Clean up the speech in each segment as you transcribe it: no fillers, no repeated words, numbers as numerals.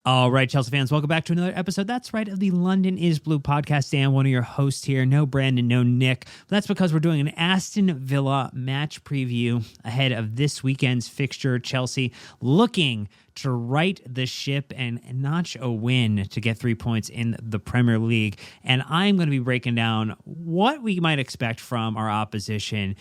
All right, Chelsea fans, welcome back to another episode. That's right, of the London is Blue podcast. Dan, one of your hosts here. No Brandon, no Nick. That's because we're doing an Aston Villa match preview ahead of this weekend's fixture. Chelsea looking to right the ship and notch a win to get 3 points in the Premier League. And I'm going to be breaking down what we might expect from our opposition.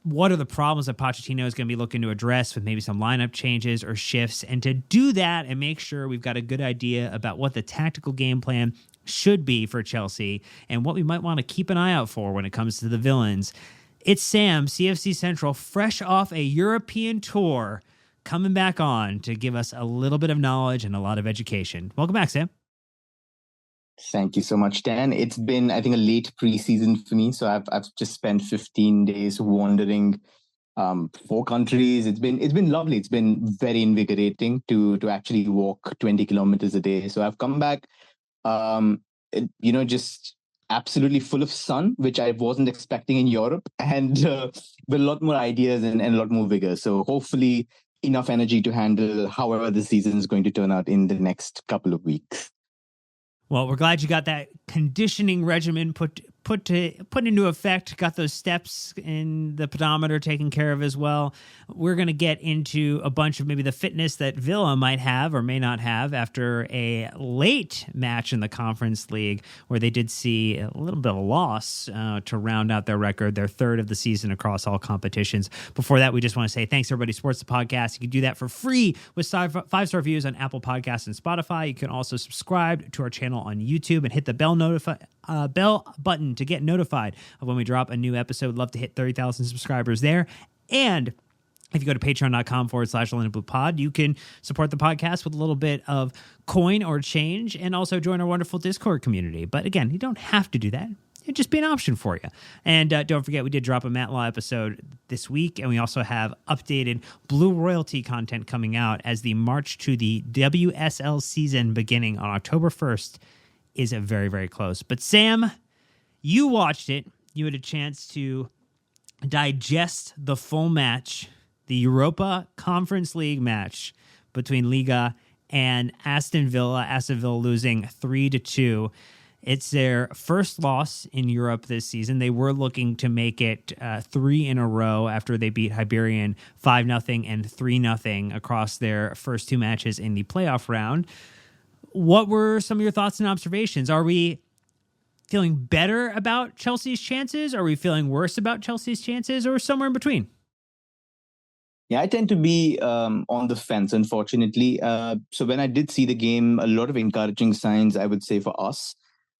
What are the problems that Pochettino is going to be looking to address with maybe some lineup changes or shifts? And to do that and make sure we've got a good idea about what the tactical game plan should be for Chelsea and what we might want to keep an eye out for when it comes to the villains. It's Sam, CFCCentral, fresh off a European tour, coming back on to give us a little bit of knowledge and a lot of education. Welcome back, Sam. Thank you so much, Dan. It's been, I think, a late preseason for me. So I've just spent 15 days wandering 4 countries. It's been lovely. It's been very invigorating to actually walk 20 kilometers a day. So I've come back, just absolutely full of sun, which I wasn't expecting in Europe, and with a lot more ideas and a lot more vigor. So hopefully enough energy to handle however the season is going to turn out in the next couple of weeks. Well, we're glad you got that conditioning regimen put into effect, got those steps in the pedometer taken care of as well. We're going to get into a bunch of maybe the fitness that Villa might have or may not have after a late match in the Conference League where they did see a little bit of a loss to round out their record, their third of the season across all competitions. Before that, we just want to say thanks, everybody. Supports the podcast. You can do that for free with 5-star reviews on Apple Podcasts and Spotify. You can also subscribe to our channel on YouTube and hit the bell button to get notified of when we drop a new episode. Love to hit 30,000 subscribers there. And if you go to patreon.com/LondonBluePod, you can support the podcast with a little bit of coin or change and also join our wonderful Discord community. But again, you don't have to do that. It'd just be an option for you. And don't forget, we did drop a Matt Law episode this week, and we also have updated Blue Royalty content coming out as the march to the WSL season beginning on October 1st is very, very close. But Sam, you watched it. You had a chance to digest the full match, the Europa Conference League match between Liga and Aston Villa. Aston Villa losing 3-2. It's their first loss in Europe this season. They were looking to make it 3 in a row after they beat Hibernian 5-0 and 3-0 across their first 2 matches in the playoff round. What were some of your thoughts and observations? Are we feeling better about Chelsea's chances? Are we feeling worse about Chelsea's chances, or somewhere in between? Yeah, I tend to be on the fence, unfortunately. So when I did see the game, a lot of encouraging signs, I would say, for us.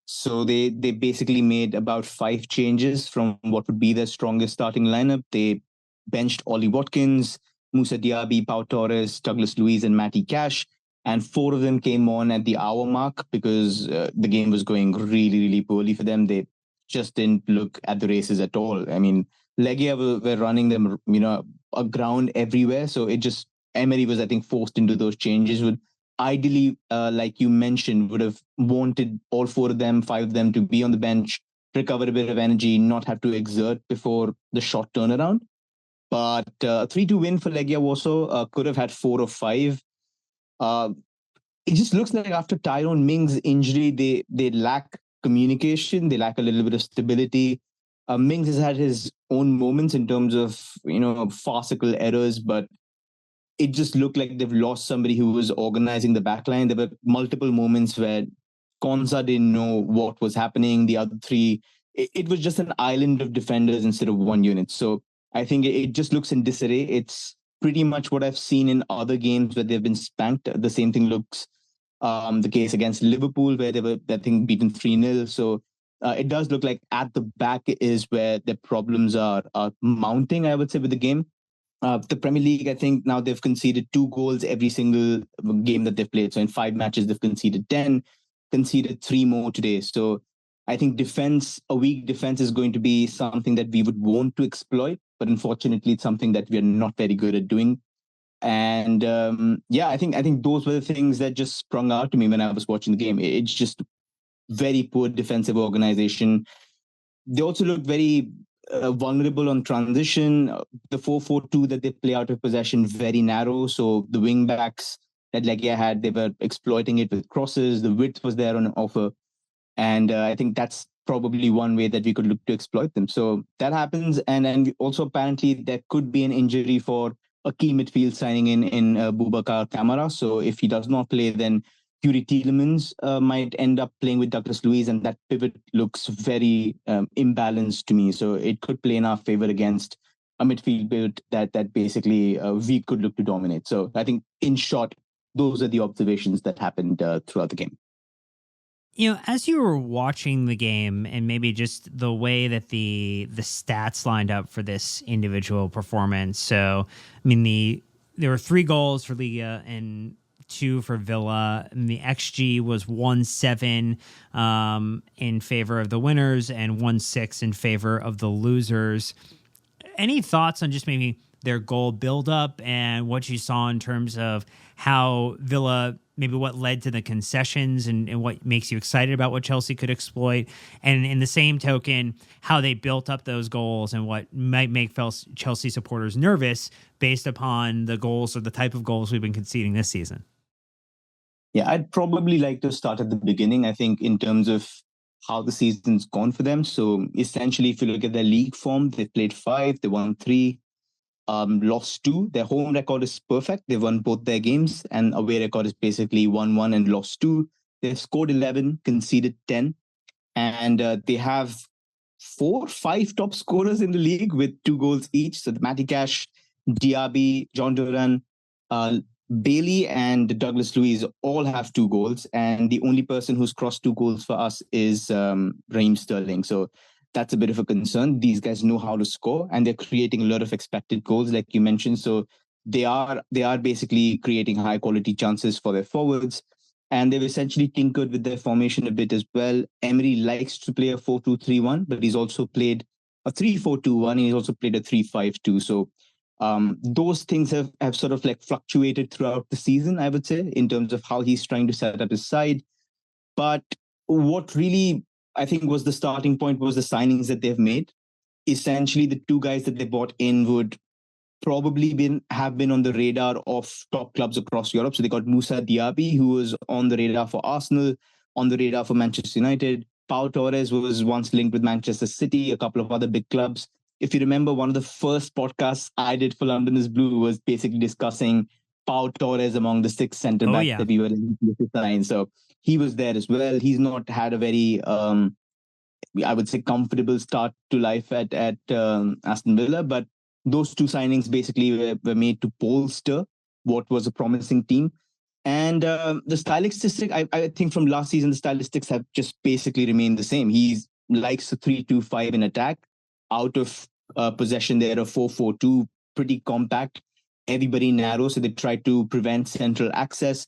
So they basically made about 5 changes from what would be their strongest starting lineup. They benched Ollie Watkins, Moussa Diaby, Pau Torres, Douglas Luiz, and Matty Cash. And 4 of them came on at the hour mark because the game was going really, really poorly for them. They just didn't look at the races at all. I mean, Legia were running them, aground everywhere. So Emery was, I think, forced into those changes. Would ideally, like you mentioned, would have wanted all 4 of them, 5 of them to be on the bench, recover a bit of energy, not have to exert before the short turnaround. But a 3-2 win for Legia Warsaw could have had 4 or 5. It just looks like after Tyrone Mings' injury, they lack communication. They lack a little bit of stability. Mings has had his own moments in terms of, farcical errors, but it just looked like they've lost somebody who was organizing the backline. There were multiple moments where Konsa didn't know what was happening. The other 3, it was just an island of defenders instead of one unit. So I think it just looks in disarray. It's pretty much what I've seen in other games where they've been spanked. The same thing looks the case against Liverpool, where they were, I think, beaten 3-0. So it does look like at the back is where the problems are mounting, I would say, with the game. The Premier League, I think now they've conceded 2 goals every single game that they've played. So in 5 matches, they've conceded 10, conceded 3 more today. So I think a weak defense is going to be something that we would want to exploit. But unfortunately, it's something that we are not very good at doing. And I think those were the things that just sprung out to me when I was watching the game. It's just very poor defensive organization. They also look very vulnerable on transition. The 4-4-2 that they play out of possession, very narrow. So the wing backs that Legia had. They were exploiting it with crosses. The width was there on offer. And I think that's probably one way that we could look to exploit them. So that happens. And also apparently there could be an injury for a key midfield signing in Boubacar Kamara. So if he does not play, then Yuri Tielemans might end up playing with Douglas Luiz, and that pivot looks very imbalanced to me. So it could play in our favor against a midfield build that basically we could look to dominate. So I think, in short, those are the observations that happened throughout the game. As you were watching the game, and maybe just the way that the stats lined up for this individual performance. So, I mean, there were 3 goals for Liga and 2 for Villa, and the XG was 1.7 in favor of the winners and 1.6 in favor of the losers. Any thoughts on just maybe their goal buildup and what you saw in terms of how Villa, maybe what led to the concessions and what makes you excited about what Chelsea could exploit? And in the same token, how they built up those goals and what might make Chelsea supporters nervous based upon the goals or the type of goals we've been conceding this season? Yeah, I'd probably like to start at the beginning, I think, in terms of how the season's gone for them. So essentially, if you look at their league form, they played 5, they won 3, lost 2. Their home record is perfect. They've won both their games, and away record is basically 1-1 and lost 2. They've scored 11, conceded 10, and they have 5 top scorers in the league with 2 goals each. So Matty Cash, Diaby, John Duran, Bailey and Douglas Luiz all have 2 goals, and the only person who's crossed 2 goals for us is Raheem Sterling. So that's a bit of a concern. These guys know how to score, and they're creating a lot of expected goals, like you mentioned. So they are basically creating high quality chances for their forwards, and they've essentially tinkered with their formation a bit as well. Emery likes to play a 4-2-3-1, but he's also played a 3-4-2-1, and he's also played a 3-5-2. So those things have sort of like fluctuated throughout the season, I would say, in terms of how he's trying to set up his side. But what really, I think, was the starting point was the signings that they've made. Essentially, the 2 guys that they bought in would probably have been on the radar of top clubs across Europe. So they got Moussa Diaby, who was on the radar for Arsenal, on the radar for Manchester United. Pau Torres was once linked with Manchester City, a couple of other big clubs. If you remember, one of the first podcasts I did for London is Blue was basically discussing Pau Torres among the 6 centre backs that we were able to sign. So he was there as well. He's not had a very, I would say, comfortable start to life at Aston Villa, but those 2 signings basically were made to bolster what was a promising team. And the stylistic, I think from last season, the stylistics have just basically remained the same. He likes a 3-2-5 in attack, out of possession there, a 4-4-2, pretty compact, everybody narrow, so they try to prevent central access.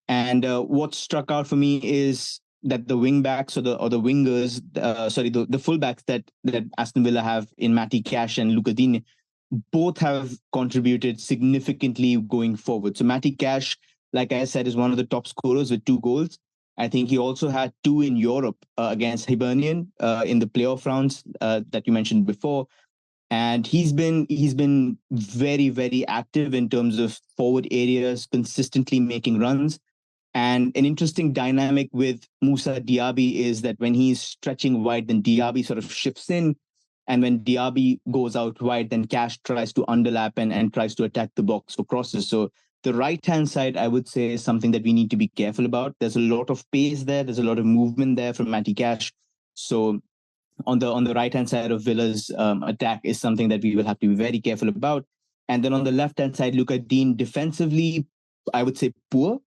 And what struck out for me is that the wing backs or the wingers, the full backs that Aston Villa have in Matty Cash and Luca Digne, both have contributed significantly going forward. So Matty Cash, like I said, is one of the top scorers with 2 goals. I think he also had 2 in Europe against Hibernian in the playoff rounds that you mentioned before. And he's been very, very active in terms of forward areas, consistently making runs. And an interesting dynamic with Moussa Diaby is that when he's stretching wide, then Diaby sort of shifts in. And when Diaby goes out wide, then Cash tries to underlap and tries to attack the box for crosses. So the right-hand side, I would say, is something that we need to be careful about. There's a lot of pace there. There's a lot of movement there from Matty Cash. So on the right-hand side of Villa's attack is something that we will have to be very careful about. And then on the left-hand side, Luca Digne, defensively, I would say poor,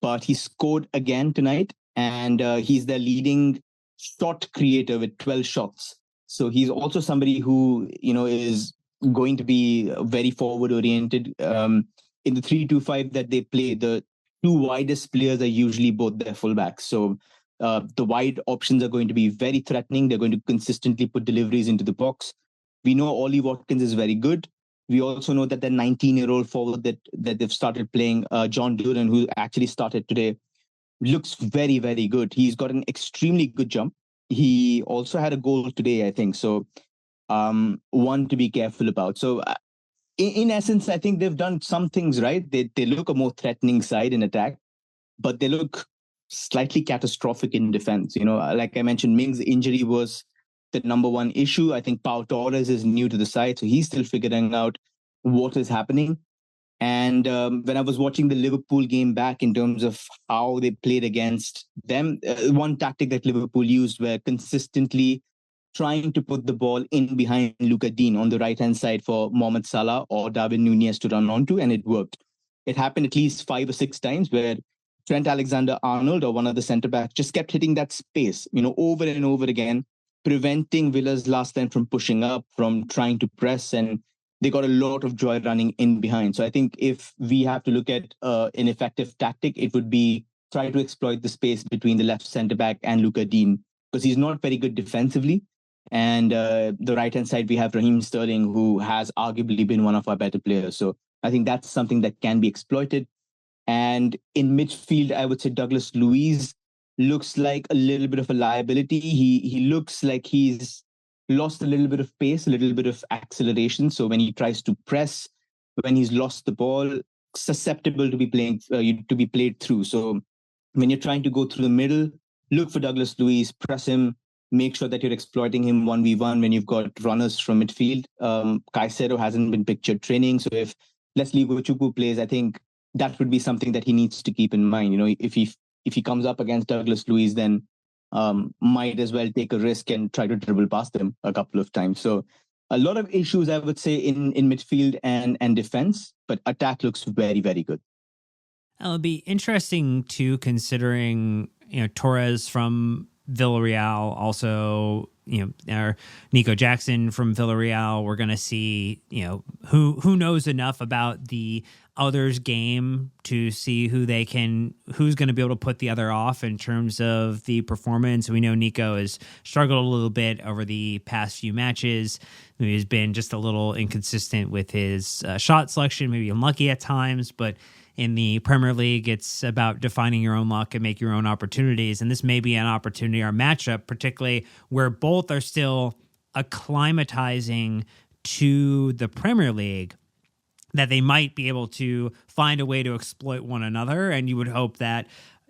but he scored again tonight. And he's the leading shot creator with 12 shots. So he's also somebody who, is going to be very forward-oriented. In the 3-2-5 that they play, the 2 widest players are usually both their fullbacks. So the wide options are going to be very threatening. They're going to consistently put deliveries into the box. We know Ollie Watkins is very good. We also know that the 19-year-old forward that they've started playing, John Duran, who actually started today, looks very, very good. He's got an extremely good jump. He also had a goal today, I think. So one to be careful about. So in essence, I think they've done some things right. They look a more threatening side in attack, but they look slightly catastrophic in defense. Like I mentioned, Ming's injury was the number one issue. I think Pau Torres is new to the side, so he's still figuring out what is happening. And when I was watching the Liverpool game back in terms of how they played against them, one tactic that Liverpool used were consistently trying to put the ball in behind Luka Dean on the right-hand side for Mohamed Salah or Darwin Nunez to run onto, and it worked. It happened at least 5 or 6 times where Trent Alexander-Arnold or one of the centre-backs just kept hitting that space, over and over again, preventing Villa's last line from pushing up, from trying to press, and they got a lot of joy running in behind. So I think if we have to look at an effective tactic, it would be try to exploit the space between the left centre-back and Luka Dean, because he's not very good defensively. And the right-hand side, we have Raheem Sterling, who has arguably been one of our better players. So I think that's something that can be exploited. And in midfield, I would say Douglas Luiz looks like a little bit of a liability. He looks like he's lost a little bit of pace, a little bit of acceleration. So when he tries to press, when he's lost the ball, susceptible to be played through. So when you're trying to go through the middle, look for Douglas Luiz, press him, make sure that you're exploiting him 1v1 when you've got runners from midfield. Caicedo hasn't been pictured training. So if Leslie Gochukwu plays, I think that would be something that he needs to keep in mind. If he comes up against Douglas Luiz, then might as well take a risk and try to dribble past him a couple of times. So a lot of issues, I would say, in midfield and defense, but attack looks very, very good. It'll be interesting too, considering Torres from Villarreal, also our Nico Jackson from Villarreal. We're going to see who knows enough about the other's game to see who's going to be able to put the other off in terms of the performance. We know Nico has struggled a little bit over the past few matches. He's been just a little inconsistent with his shot selection, maybe unlucky at times, but in the Premier League, it's about defining your own luck and make your own opportunities. And this may be an opportunity or matchup, particularly where both are still acclimatizing to the Premier League, that they might be able to find a way to exploit one another. And you would hope that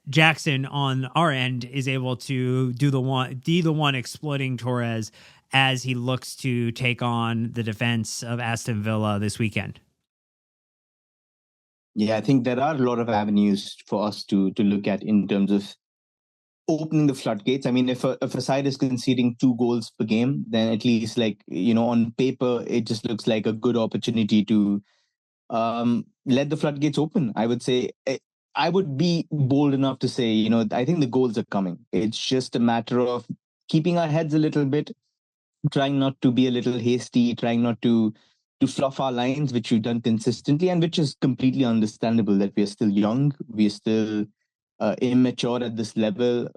Jackson on our end is able to be the one exploiting Torres as he looks to take on the defense of Aston Villa this weekend. Yeah, I think there are a lot of avenues for us to look at in terms of opening the floodgates. I mean, if a side is conceding 2 goals per game, then at least on paper, it just looks like a good opportunity to let the floodgates open. I would say I would be bold enough to say, I think the goals are coming. It's just a matter of keeping our heads a little bit, trying not to be a little hasty, trying not to fluff our lines, which we've done consistently, and which is completely understandable that we are still young, we are still immature at this level.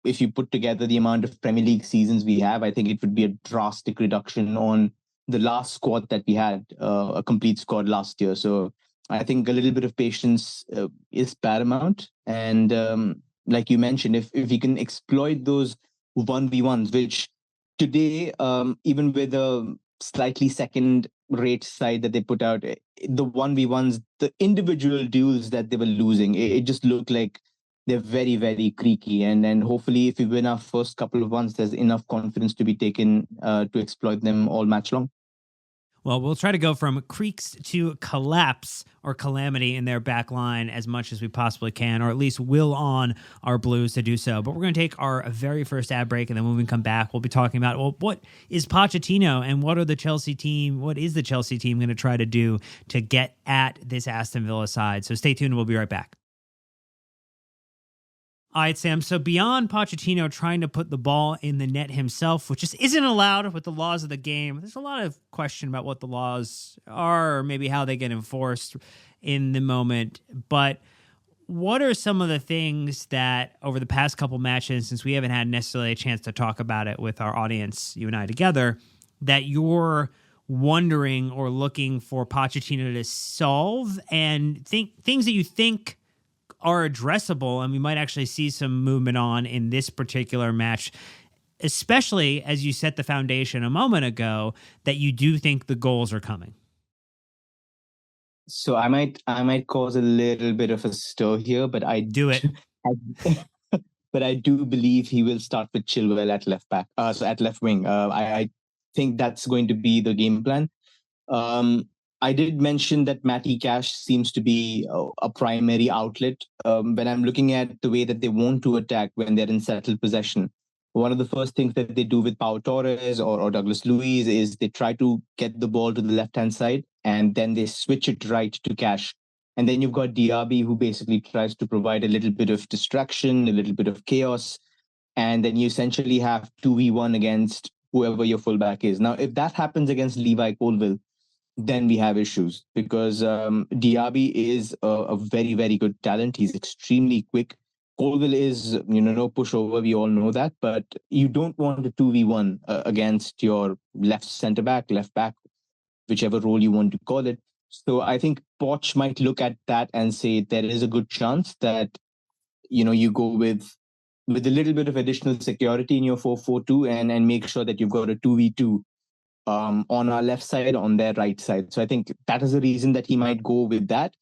If you put together the amount of Premier League seasons we have, I think it would be a drastic reduction on the last squad that we had, a complete squad last year. So I think a little bit of patience is paramount. And like you mentioned, if we can exploit those 1v1s, which today, even with a slightly second rate side that they put out, the 1v1s, the individual duels that they were losing, it just looked like they're very, very creaky. And then hopefully if we win our first couple of ones, there's enough confidence to be taken to exploit them all match long. Well, we'll try to go from creaks to collapse or calamity in their back line as much as we possibly can, or at least will on our Blues to do so. But we're going to take our very first ad break, and then when we come back, we'll be talking about, well, what is Pochettino and what is the Chelsea team going to try to do to get at this Aston Villa side? So stay tuned. We'll be right back. All right, Sam. So beyond Pochettino trying to put the ball in the net himself, which just isn't allowed with the laws of the game, there's a lot of question about what the laws are or maybe how they get enforced in the moment. But what are some of the things that over the past couple matches, since we haven't had necessarily a chance to talk about it with our audience, you and I together, that you're wondering or looking for Pochettino to solve, and things that you think are addressable and we might actually see some movement on in this particular match, especially as you set the foundation a moment ago that you do think the goals are coming? So I might cause a little bit of a stir here, but Do it. I but I do believe he will start with Chilwell at left back, so at left wing. I think that's going to be the game plan. Um, I did mention that Matty Cash seems to be a primary outlet. When I'm looking at the way that they want to attack when they're in settled possession, one of the first things that they do with Pau Torres or Douglas Luiz is they try to get the ball to the left hand side and then they switch it right to Cash. And then you've got Diaby, who basically tries to provide a little bit of distraction, a little bit of chaos. And then you essentially have 2v1 against whoever your fullback is. Now, if that happens against Levi Colville, then we have issues because Diaby is a very, very good talent. He's extremely quick. Colville is, no pushover. We all know that. But you don't want a 2v1 against your left centre back, left back, whichever role you want to call it. So I think Poch might look at that and say there is a good chance that, you go with a little bit of additional security in your 4-4-2 and make sure that you've got a 2v2 on our left side, on their right side. So I think that is the reason that he might go with that.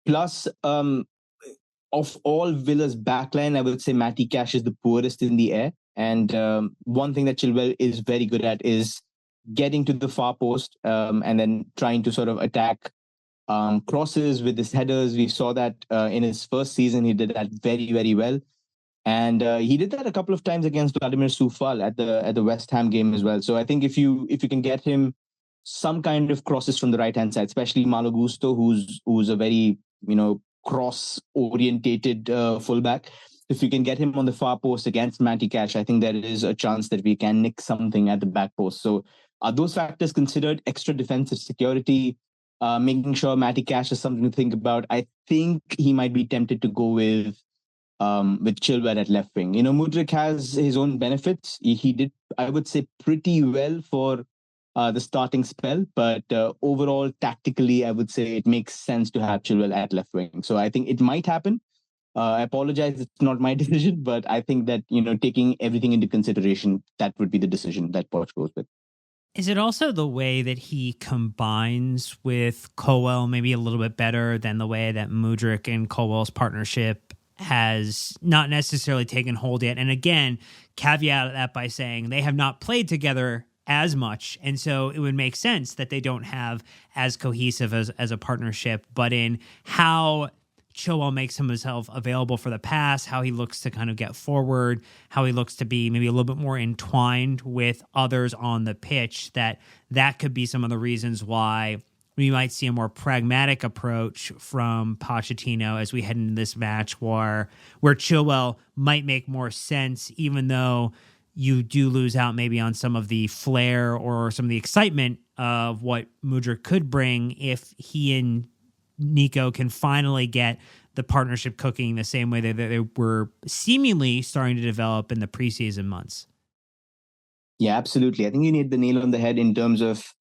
Plus, of all Villa's backline, I would say Matty Cash is the poorest in the air. And one thing that Chilwell is very good at is getting to the far post and then trying to sort of attack crosses with his headers. We saw that in his first season, he did that very, very well. And he did that a couple of times against Vladimir Soufal at the West Ham game as well. So I think if you can get him some kind of crosses from the right hand side, especially Malo Gusto, who's a very cross orientated fullback. If you can get him on the far post against Matty Cash, I think there is a chance that we can nick something at the back post. So those factors considered, extra defensive security, making sure Matty Cash is something to think about. I think he might be tempted to go with Chilwell at left wing. Mudryk has his own benefits. He did, I would say, pretty well for the starting spell, but overall, tactically, I would say it makes sense to have Chilwell at left wing. So I think it might happen. I apologize, it's not my decision, but I think that, taking everything into consideration, that would be the decision that Poch goes with. Is it also the way that he combines with Colwell maybe a little bit better than the way that Mudryk and Colwell's partnership has not necessarily taken hold yet? And again, caveat that by saying they have not played together as much. And so it would make sense that they don't have as cohesive as a partnership, but in how Chilwell makes himself available for the pass, how he looks to kind of get forward, how he looks to be maybe a little bit more entwined with others on the pitch, that could be some of the reasons why we might see a more pragmatic approach from Pochettino as we head into this match where Chilwell might make more sense, even though you do lose out maybe on some of the flair or some of the excitement of what Mudryk could bring if he and Nico can finally get the partnership cooking the same way that they were seemingly starting to develop in the preseason months. Yeah, absolutely. I think you hit the nail on the head in terms of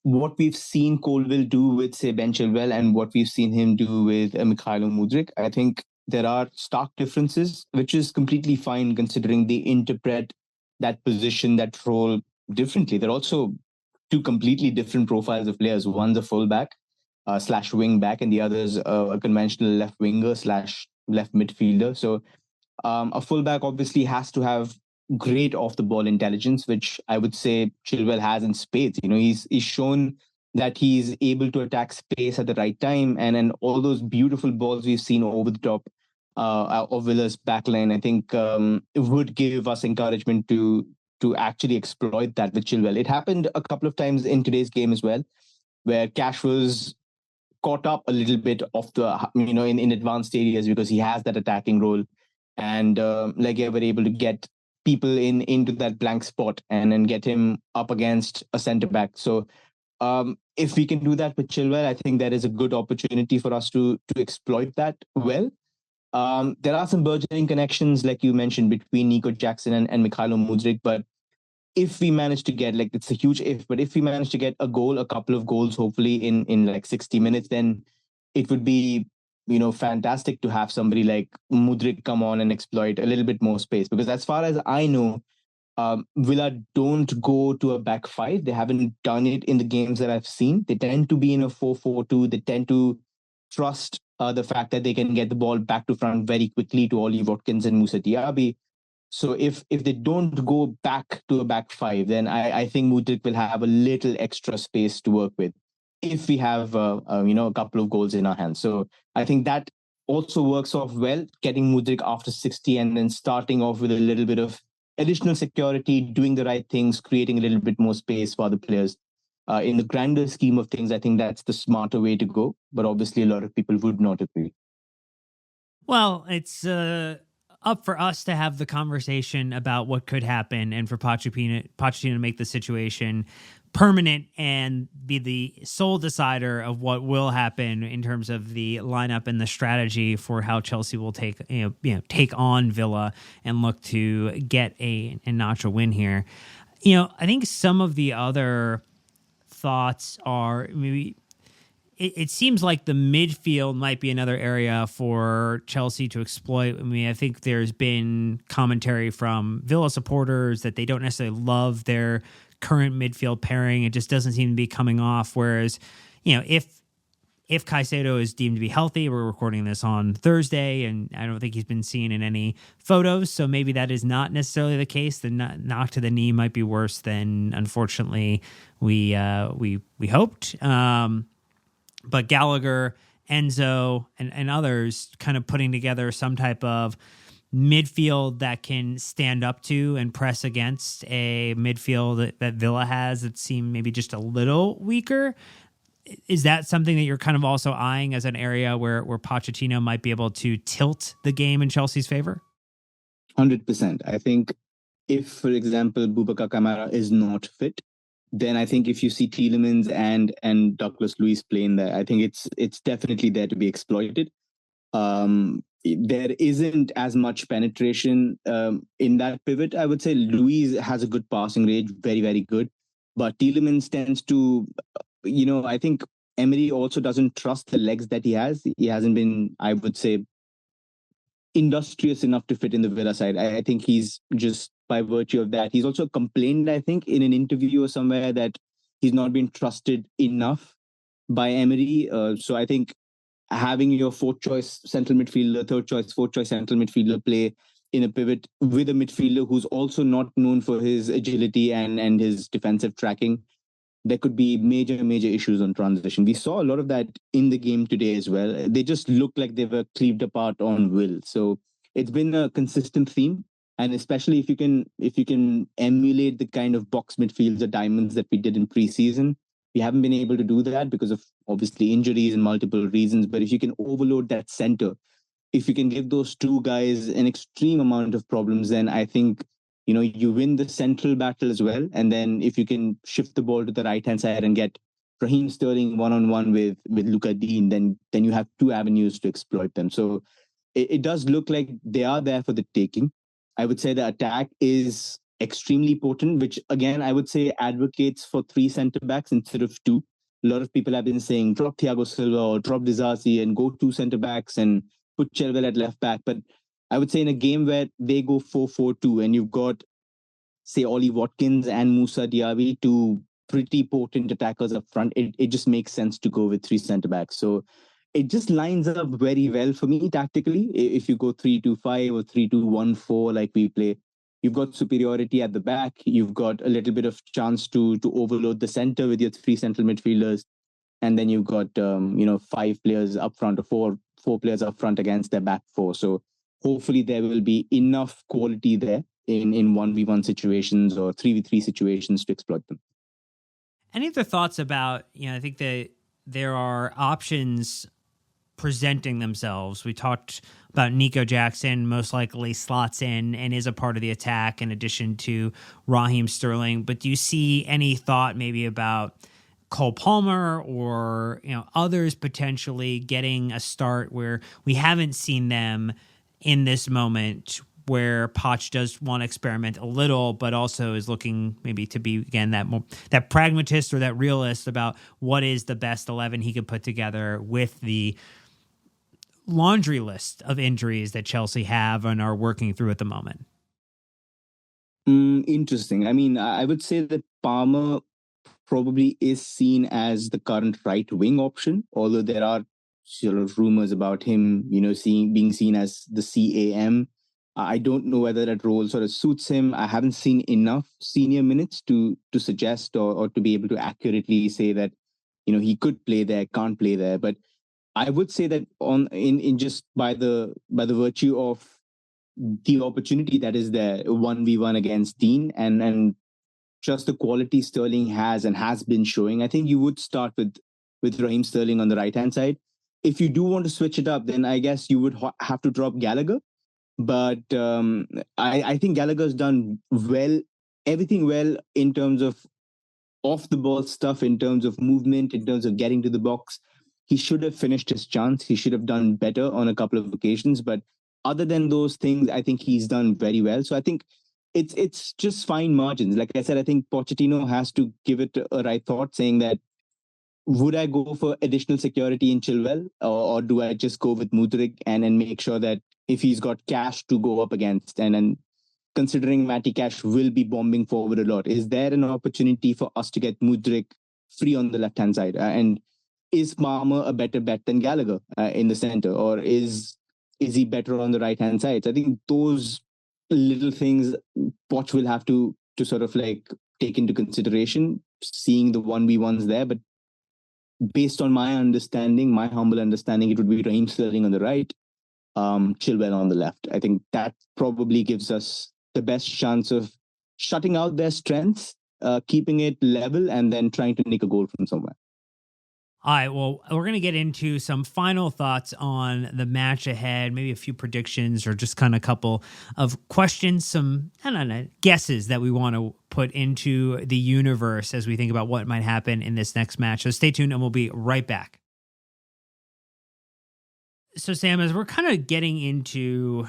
what we've seen Colville do with, say, Ben Chilwell and what we've seen him do with Mikhailo Mudryk. I think there are stark differences, which is completely fine considering they interpret that position, that role differently. They're also two completely different profiles of players. One's a fullback slash wing back, and the other's a conventional left winger slash left midfielder. So a fullback obviously has to have great off the ball intelligence, which I would say Chilwell has in spades. He's shown that he's able to attack space at the right time, and then all those beautiful balls we've seen over the top of Villa's backline, I think it would give us encouragement to actually exploit that with Chilwell. It happened a couple of times in today's game as well, where Cash was caught up a little bit of the in advanced areas because he has that attacking role, and Legia were able to get people into that blank spot and then get him up against a centre back. So if we can do that with Chilwell, I think there is a good opportunity for us to exploit that well. There are some burgeoning connections, like you mentioned, between Nico Jackson and Mikhailo Mudryk, but if we manage to get, like, it's a huge if, but if we manage to get a goal, a couple of goals, hopefully in like 60 minutes, then it would be, fantastic to have somebody like Mudryk come on and exploit a little bit more space. Because as far as I know, Villa don't go to a back five. They haven't done it in the games that I've seen. They tend to be in a 4-4-2. They tend to trust the fact that they can get the ball back to front very quickly to Ollie Watkins and Musa Diaby. So if they don't go back to a back five, then I think Mudryk will have a little extra space to work with if we have a couple of goals in our hands. So I think that also works off well, getting Mudryk after 60 and then starting off with a little bit of additional security, doing the right things, creating a little bit more space for the players. In the grander scheme of things, I think that's the smarter way to go. But obviously, a lot of people would not agree. Well, it's up for us to have the conversation about what could happen and for Pochettino to make the situation permanent and be the sole decider of what will happen in terms of the lineup and the strategy for how Chelsea will take on Villa and look to get a notch a win here. I think some of the other thoughts are maybe it seems like the midfield might be another area for Chelsea to exploit. I mean, I think there's been commentary from Villa supporters that they don't necessarily love their current midfield pairing. It just doesn't seem to be coming off. Whereas, if Caicedo is deemed to be healthy, we're recording this on Thursday, and I don't think he's been seen in any photos, so maybe that is not necessarily the case. The knock to the knee might be worse than, unfortunately, we hoped. But Gallagher, Enzo, and others kind of putting together some type of midfield that can stand up to and press against a midfield that Villa has that seem maybe just a little weaker. Is that something that you're kind of also eyeing as an area where Pochettino might be able to tilt the game in Chelsea's favor? 100%. I think if, for example, Boubacar Kamara is not fit, then I think if you see Tielemans and Douglas Luiz playing there, I think it's definitely there to be exploited. There isn't as much penetration in that pivot. I would say Luiz has a good passing range, very, very good. But Tielemans tends to, I think Emery also doesn't trust the legs that he has. He hasn't been, I would say, industrious enough to fit in the Villa side. I think he's just, by virtue of that, he's also complained, I think, in an interview or somewhere that he's not been trusted enough by Emery. So I think having your fourth choice central midfielder, third choice, fourth choice central midfielder play in a pivot with a midfielder who's also not known for his agility and his defensive tracking, there could be major issues on transition. We saw a lot of that in the game today as well. They just looked like they were cleaved apart on will. So it's been a consistent theme. And especially if you can emulate the kind of box midfields or diamonds that we did in preseason, we haven't been able to do that because of obviously injuries and multiple reasons. But if you can overload that center, if you can give those two guys an extreme amount of problems, then I think you win the central battle as well. And then if you can shift the ball to the right-hand side and get Raheem Sterling one-on-one with Luka Dean, then you have two avenues to exploit them. So it does look like they are there for the taking. I would say the attack is extremely potent, which again, I would say advocates for three centre-backs instead of two. A lot of people have been saying drop Thiago Silva or drop Disasi and go two centre-backs and put Chilwell at left-back. But I would say in a game where they go 4-4-2 and you've got, say, Ollie Watkins and Musa Diaby, two pretty potent attackers up front, it just makes sense to go with three centre-backs. So it just lines up very well for me tactically. If you go 3-2-5 or 3-2-1-4 like we play, you've got superiority at the back. You've got a little bit of chance to overload the centre with your three central midfielders. And then you've got, five players up front or four players up front against their back four. So hopefully there will be enough quality there in 1v1 situations or 3v3 situations to exploit them. Any other thoughts about, I think that there are options presenting themselves. We talked about Nico Jackson most likely slots in and is a part of the attack in addition to Raheem Sterling. But do you see any thought maybe about Cole Palmer or others potentially getting a start where we haven't seen them in this moment, where Poch does want to experiment a little, but also is looking maybe to be, again, that pragmatist or that realist about what is the best 11 he could put together with the laundry list of injuries that Chelsea have and are working through at the moment? Interesting. I mean, I would say that Palmer probably is seen as the current right wing option, although there are sort of rumors about him, being seen as the CAM. I don't know whether that role sort of suits him. I haven't seen enough senior minutes to suggest or to be able to accurately say that, he could play there, can't play there. But I would say that in just by the virtue of the opportunity that is there, 1v1 against Dean, and just the quality Sterling has and has been showing, I think you would start with Raheem Sterling on the right hand side. If you do want to switch it up, then I guess you would have to drop Gallagher. But I think Gallagher's done well, everything well in terms of off the ball stuff, in terms of movement, in terms of getting to the box. He should have finished his chance. He should have done better on a couple of occasions. But other than those things, I think he's done very well. So I think it's just fine margins. Like I said, I think Pochettino has to give it a right thought, saying that would I go for additional security in Chilwell, or do I just go with Mudryk and make sure that if he's got cash to go up against, and considering Matty Cash will be bombing forward a lot, is there an opportunity for us to get Mudryk free on the left hand side? And is Palmer a better bet than Gallagher in the center, or is he better on the right hand side? So I think those little things Poch will have to sort of like take into consideration, seeing the 1v1s there. But based on my understanding, my humble understanding, it would be Raheem Sterling on the right, Chilwell on the left. I think that probably gives us the best chance of shutting out their strengths, keeping it level, and then trying to nick a goal from somewhere. All right, well, we're going to get into some final thoughts on the match ahead, maybe a few predictions or just kind of a couple of questions, some, I don't know, guesses that we want to put into the universe as we think about what might happen in this next match. So stay tuned and we'll be right back. So, Sam, as we're kind of getting into,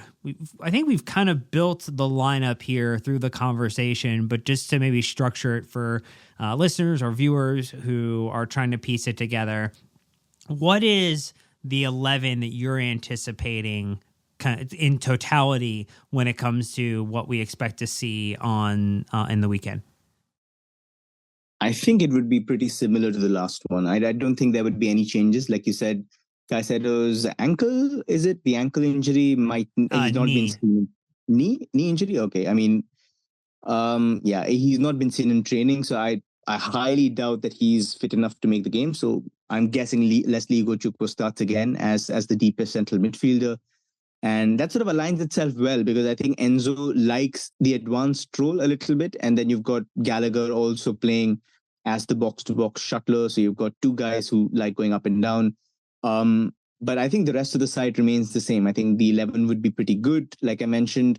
I think we've kind of built the lineup here through the conversation, but just to maybe structure it for listeners or viewers who are trying to piece it together, what is the 11 that you're anticipating kind of in totality when it comes to what we expect to see on in the weekend? I think it would be pretty similar to the last one. I don't think there would be any changes. Like you said, Caicedo's ankle, is it? The ankle injury he's not knee. been seen. Knee injury? Okay. I mean, yeah, he's not been seen in training, so I highly doubt that he's fit enough to make the game. So I'm guessing Leslie Igochukwu starts again as the deepest central midfielder. And that sort of aligns itself well, because I think Enzo likes the advanced role a little bit. And then you've got Gallagher also playing as the box-to-box shuttler. So you've got two guys who like going up and down. But I think the rest of the side remains the same. I think the 11 would be pretty good. Like I mentioned,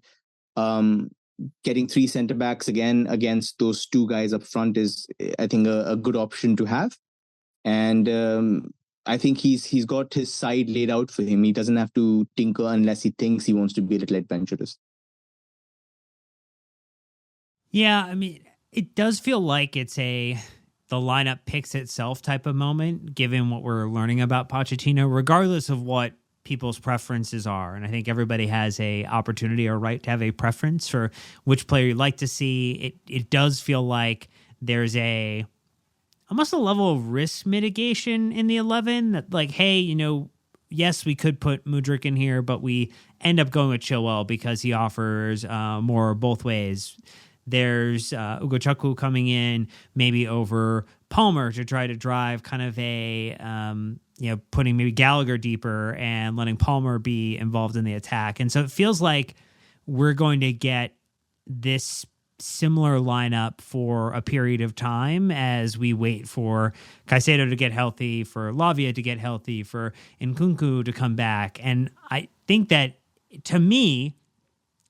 getting three centre backs again against those two guys up front is, I think, a good option to have. And I think he's got his side laid out for him. He doesn't have to tinker unless he thinks he wants to be a little adventurous. Yeah, I mean, it does feel like it's the lineup picks itself type of moment, given what we're learning about Pochettino, regardless of what people's preferences are. And I think everybody has a opportunity or right to have a preference for which player you'd like to see. It does feel like there's almost a level of risk mitigation in the 11 that, like, hey, yes, we could put Mudryk in here, but we end up going with Chilwell because he offers more both ways. There's Ugochukwu coming in maybe over Palmer to try to drive kind of putting maybe Gallagher deeper and letting Palmer be involved in the attack. And so it feels like we're going to get this similar lineup for a period of time as we wait for Caicedo to get healthy, for Lavia to get healthy, for Nkunku to come back. And I think that, to me,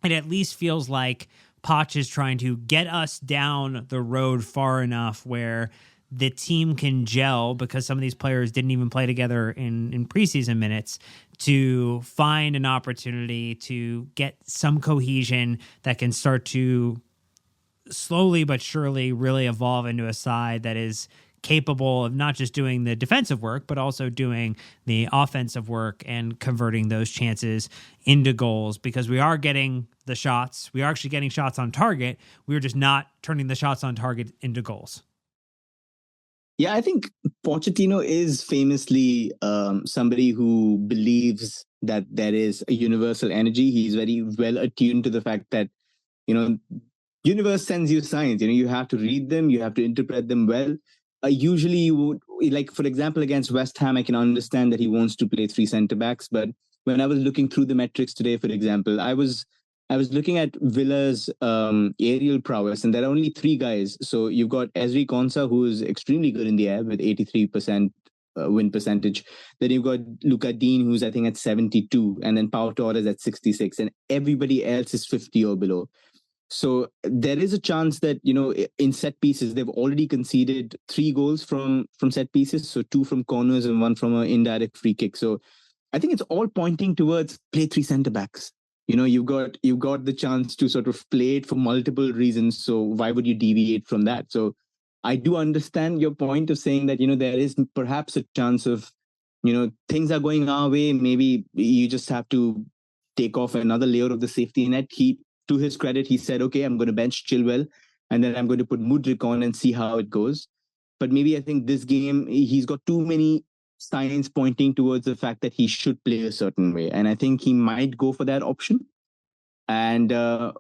it at least feels like Poch is trying to get us down the road far enough where the team can gel, because some of these players didn't even play together in preseason minutes, to find an opportunity to get some cohesion that can start to slowly but surely really evolve into a side that is capable of not just doing the defensive work, but also doing the offensive work and converting those chances into goals, because we are getting the shots. We are actually getting shots on target. We're just not turning the shots on target into goals. Yeah, I think Pochettino is famously somebody who believes that there is a universal energy. He's very well attuned to the fact that, universe sends you signs. You have to read them, you have to interpret them well. Usually you would, like, for example, against West Ham, I can understand that he wants to play three centre backs. But when I was looking through the metrics today, for example, I was looking at Villa's aerial prowess, and there are only three guys. So you've got Ezri Konsa, who is extremely good in the air with 83% win percentage. Then you've got Luca Dean, who's I think at 72, and then Pau Torres at 66, and everybody else is 50 or below. So there is a chance that, in set pieces, they've already conceded 3 goals from set pieces. So 2 from corners and 1 from an indirect free kick. So I think it's all pointing towards play 3 centre backs. You've got the chance to sort of play it for multiple reasons. So why would you deviate from that? So I do understand your point of saying that, there is perhaps a chance of, things are going our way. Maybe you just have to take off another layer of the safety net. To his credit, he said, okay, I'm going to bench Chilwell, and then I'm going to put Mudryk on and see how it goes. But maybe I think this game, he's got too many signs pointing towards the fact that he should play a certain way. And I think he might go for that option. And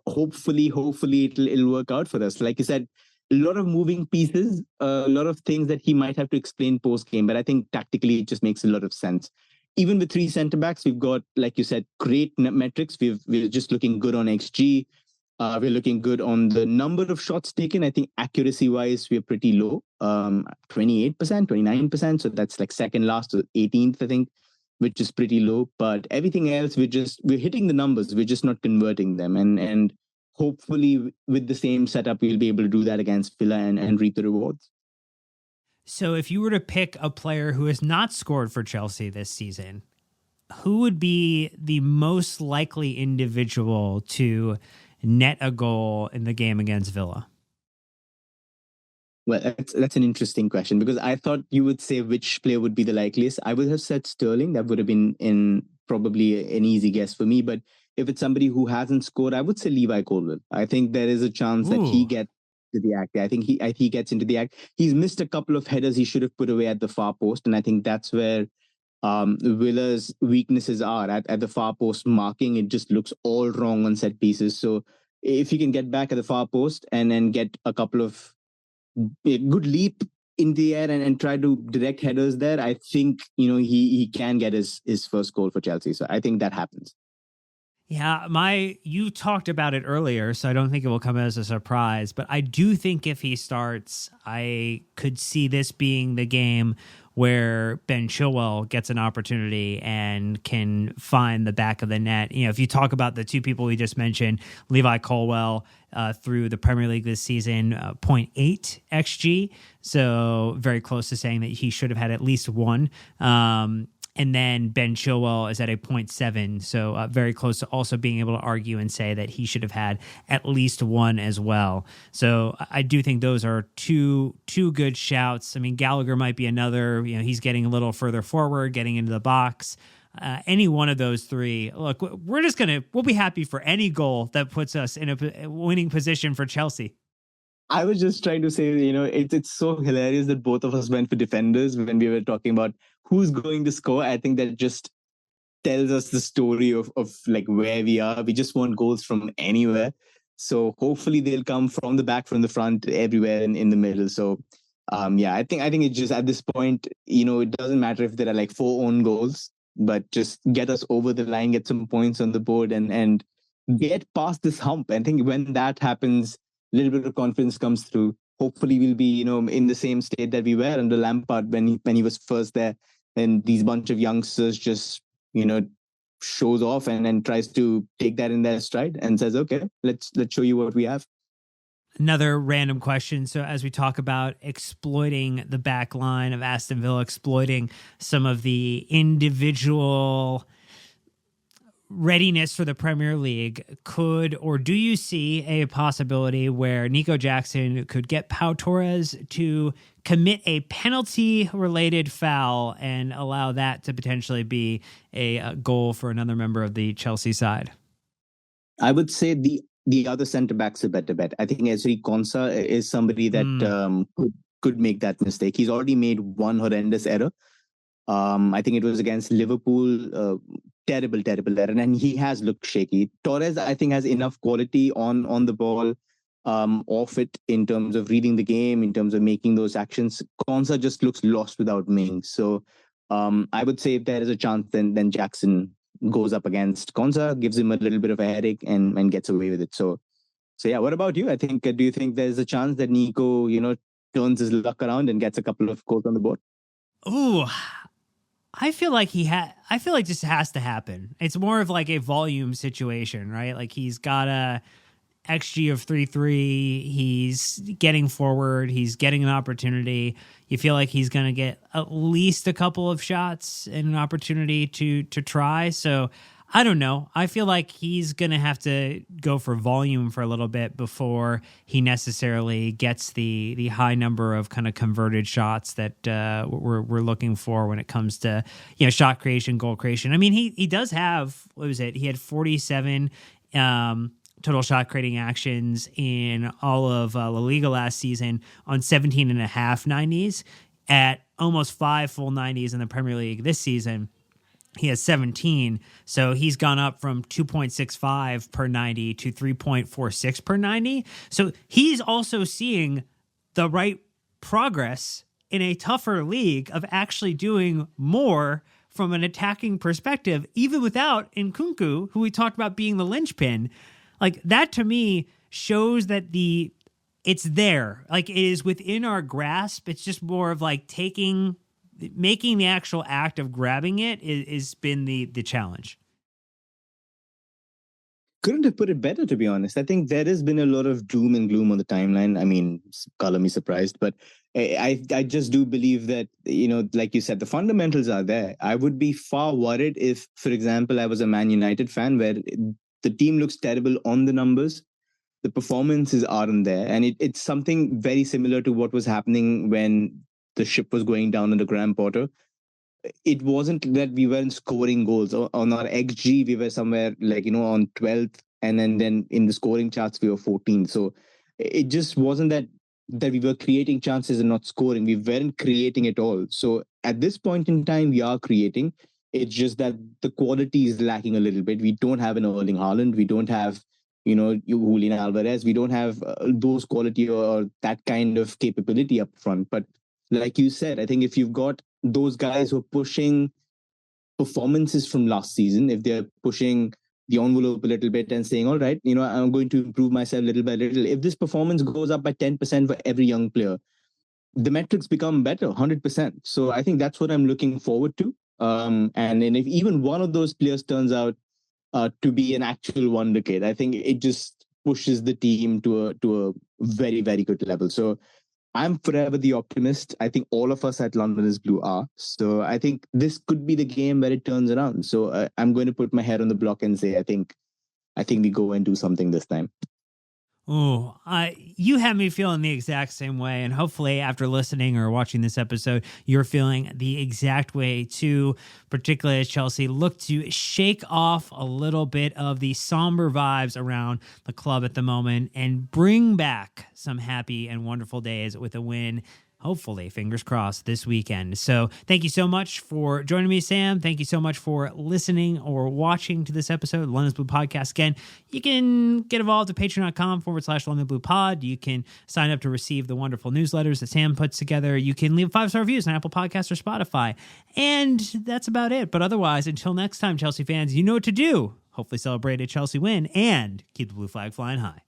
hopefully it'll work out for us. Like you said, a lot of moving pieces, a lot of things that he might have to explain post-game. But I think tactically, it just makes a lot of sense. Even with 3 centre backs, we've got, like you said, great metrics. We're just looking good on XG. We're looking good on the number of shots taken. I think accuracy-wise, we're pretty low, 28%, 29%. So that's like second last to 18th, I think, which is pretty low. But everything else, we're hitting the numbers. We're just not converting them. And hopefully, with the same setup, we'll be able to do that against Villa and reap the rewards. So if you were to pick a player who has not scored for Chelsea this season, who would be the most likely individual to net a goal in the game against Villa? Well, that's an interesting question, because I thought you would say which player would be the likeliest. I would have said Sterling. That would have been probably an easy guess for me. But if it's somebody who hasn't scored, I would say Levi Colwill. I think there is a chance that he gets to the act. I think he gets into the act. He's missed a couple of headers he should have put away at the far post, and I think that's where Villa's weaknesses are at the far post marking. It just looks all wrong on set pieces. So if he can get back at the far post and then get a couple of good leap in the air and try to direct headers there, I think he can get his first goal for Chelsea. So I think that happens. Yeah, you talked about it earlier, so I don't think it will come as a surprise, but I do think if he starts, I could see this being the game where Ben Chilwell gets an opportunity and can find the back of the net. If you talk about the two people we just mentioned, Levi Colwill through the Premier League this season, 0.8 XG, so very close to saying that he should have had at least one. And then Ben Chilwell is at a 0.7, so very close to also being able to argue and say that he should have had at least one as well. So I do think those are two good shouts. I mean, Gallagher might be another. He's getting a little further forward, getting into the box. Any one of those three. Look, we'll be happy for any goal that puts us in a winning position for Chelsea. I was just trying to say, it's so hilarious that both of us went for defenders when we were talking about who's going to score. I think that just tells us the story of like where we are. We just want goals from anywhere. So hopefully they'll come from the back, from the front, everywhere in the middle. So I think it just at this point, it doesn't matter if there are like 4 own goals, but just get us over the line, get some points on the board and get past this hump. I think when that happens, a little bit of confidence comes through. Hopefully we'll be, in the same state that we were under Lampard when he was first there. And these bunch of youngsters just, shows off and tries to take that in their stride and says, okay, let's show you what we have. Another random question. So as we talk about exploiting the back line of Aston Villa, exploiting some of the individual readiness for the Premier League, do you see a possibility where Nico Jackson could get Pau Torres to commit a penalty-related foul and allow that to potentially be a goal for another member of the Chelsea side? I would say the other centre back's a better bet. I think Ezri Konsa is somebody that could make that mistake. He's already made one horrendous error. I think it was against Liverpool. Terrible error, and he has looked shaky. Torres, I think, has enough quality on the ball, off it, in terms of reading the game, in terms of making those actions. Konsa just looks lost without Mings. So I would say if there is a chance, then Jackson goes up against Konsa, gives him a little bit of a headache, and gets away with it. So yeah. What about you? I think, do you think there's a chance that Nico, turns his luck around and gets a couple of goals on the board? Ooh, I feel like this has to happen. It's more of like a volume situation, right? Like he's got a XG of 3.3. He's getting forward. He's getting an opportunity. You feel like he's going to get at least a couple of shots and an opportunity to try. So I don't know. I feel like he's going to have to go for volume for a little bit before he necessarily gets the high number of kind of converted shots that we're looking for when it comes to, shot creation, goal creation. I mean, he does have, what was it? He had 47 total shot creating actions in all of La Liga last season on 17 and a half 90s, at almost 5 full 90s in the Premier League this season. He has 17, so he's gone up from 2.65 per 90 to 3.46 per 90. So he's also seeing the right progress in a tougher league of actually doing more from an attacking perspective, even without Nkunku, who we talked about being the linchpin. Like, that to me shows that it's there. Like, it is within our grasp. It's just more of like making the actual act of grabbing it is been the challenge. Couldn't have put it better, to be honest. I think there has been a lot of doom and gloom on the timeline. I mean, color me surprised, but I just do believe that, like you said, the fundamentals are there. I would be far worried if, for example, I was a Man United fan where the team looks terrible on the numbers, the performances aren't there. And it's something very similar to what was happening when the ship was going down under Graham Potter. It wasn't that we weren't scoring goals. On our XG, we were somewhere on 12th, and then in the scoring charts, we were 14th. So it just wasn't that we were creating chances and not scoring. We weren't creating at all. So at this point in time, we are creating. It's just that the quality is lacking a little bit. We don't have an Erling Haaland. We don't have, Julian Alvarez. We don't have those quality or that kind of capability up front. But like you said, I think if you've got those guys who are pushing performances from last season, if they're pushing the envelope a little bit and saying, all right, I'm going to improve myself little by little. If this performance goes up by 10% for every young player, the metrics become better, 100%. So I think that's what I'm looking forward to. And if even one of those players turns out to be an actual wonder kid, I think it just pushes the team to a very, very good level. So I'm forever the optimist. I think all of us at London is Blue are. So I think this could be the game where it turns around. So I'm going to put my head on the block and say, I think we go and do something this time. Oh, you have me feeling the exact same way. And hopefully after listening or watching this episode, you're feeling the exact way too, particularly as Chelsea look to shake off a little bit of the somber vibes around the club at the moment and bring back some happy and wonderful days with a win. Hopefully, fingers crossed, this weekend. So thank you so much for joining me, Sam. Thank you so much for listening or watching to this episode of London's Blue Podcast. Again, you can get involved at patreon.com/London Blue Pod. You can sign up to receive the wonderful newsletters that Sam puts together. You can leave 5-star reviews on Apple Podcasts or Spotify. And that's about it. But otherwise, until next time, Chelsea fans, you know what to do. Hopefully celebrate a Chelsea win and keep the blue flag flying high.